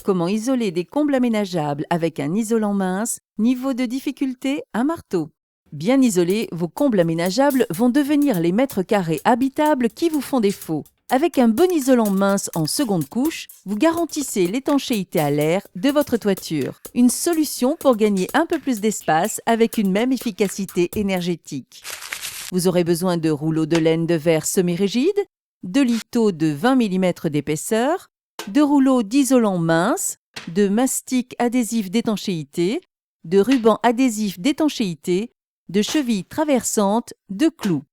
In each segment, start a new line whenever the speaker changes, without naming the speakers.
Comment isoler des combles aménageables avec un isolant mince? Niveau de difficulté, un marteau. Bien isolés, vos combles aménageables vont devenir les mètres carrés habitables qui vous font défaut. Avec un bon isolant mince en seconde couche, vous garantissez l'étanchéité à l'air de votre toiture. Une solution pour gagner un peu plus d'espace avec une même efficacité énergétique. Vous aurez besoin de rouleaux de laine de verre semi-rigide, de lithos de 20 mm d'épaisseur, de rouleaux d'isolant mince, de mastic adhésif d'étanchéité, de ruban adhésif d'étanchéité, de chevilles traversantes, de clous.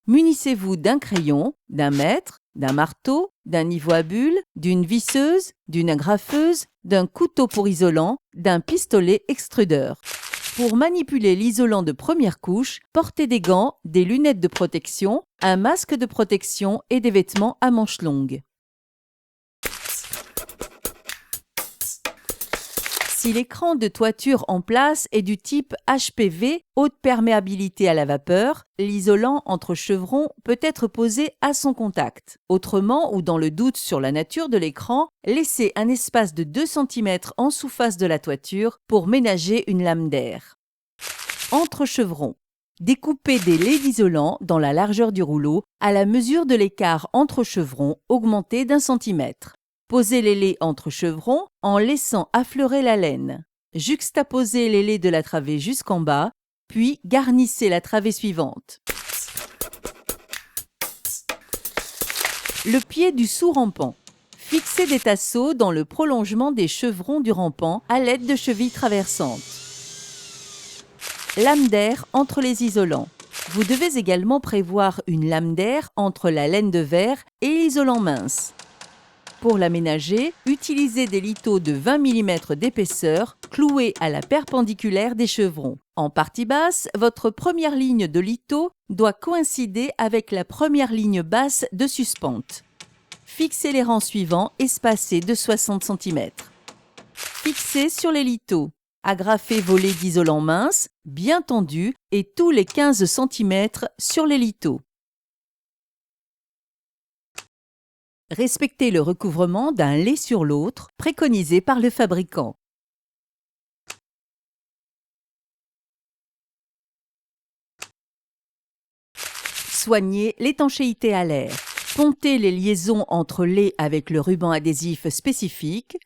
Munissez-vous d'un crayon, d'un mètre, d'un marteau, d'un niveau à bulles, d'une visseuse, d'une agrafeuse, d'un couteau pour isolant, d'un pistolet extrudeur. Pour manipuler l'isolant de première couche, portez des gants, des lunettes de protection, un masque de protection et des vêtements à manches longues. Si l'écran de toiture en place est du type HPV, haute perméabilité à la vapeur, l'isolant entre chevrons peut être posé à son contact. Autrement, ou dans le doute sur la nature de l'écran, laissez un espace de 2 cm en sous-face de la toiture pour ménager une lame d'air. Entre chevrons. Découpez des laies d'isolant dans la largeur du rouleau à la mesure de l'écart entre chevrons augmenté d'1 cm. Posez les laies entre chevrons en laissant affleurer la laine. Juxtaposez les laies de la travée jusqu'en bas, puis garnissez la travée suivante. Le pied du sous-rampant. Fixez des tasseaux dans le prolongement des chevrons du rampant à l'aide de chevilles traversantes. Lame d'air entre les isolants. Vous devez également prévoir une lame d'air entre la laine de verre et l'isolant mince. Pour l'aménager, utilisez des lithos de 20 mm d'épaisseur cloués à la perpendiculaire des chevrons. En partie basse, votre première ligne de litho doit coïncider avec la première ligne basse de suspente. Fixez les rangs suivants espacés de 60 cm. Fixez sur les lithos. Agrafez vos laies d'isolant mince, bien tendues, et tous les 15 cm sur les lithos. Respectez le recouvrement d'un lait sur l'autre, préconisé par le fabricant. Soignez l'étanchéité à l'air. Pontez les liaisons entre lait avec le ruban adhésif spécifique,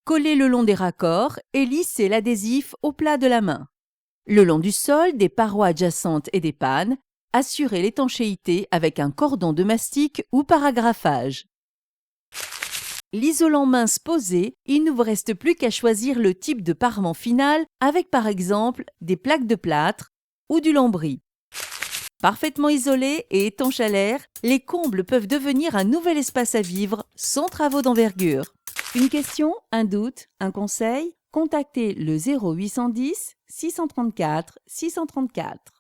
collez le long des raccords et lissez l'adhésif au plat de la main. Le long du sol, des parois adjacentes et des pannes, assurez l'étanchéité avec un cordon de mastic ou par agrafage. L'isolant mince posé, il ne vous reste plus qu'à choisir le type de parement final avec par exemple des plaques de plâtre ou du lambris. Parfaitement isolés et étanches à l'air, les combles peuvent devenir un nouvel espace à vivre sans travaux d'envergure. Une question, un doute, un conseil? Contactez le 0810 634 634.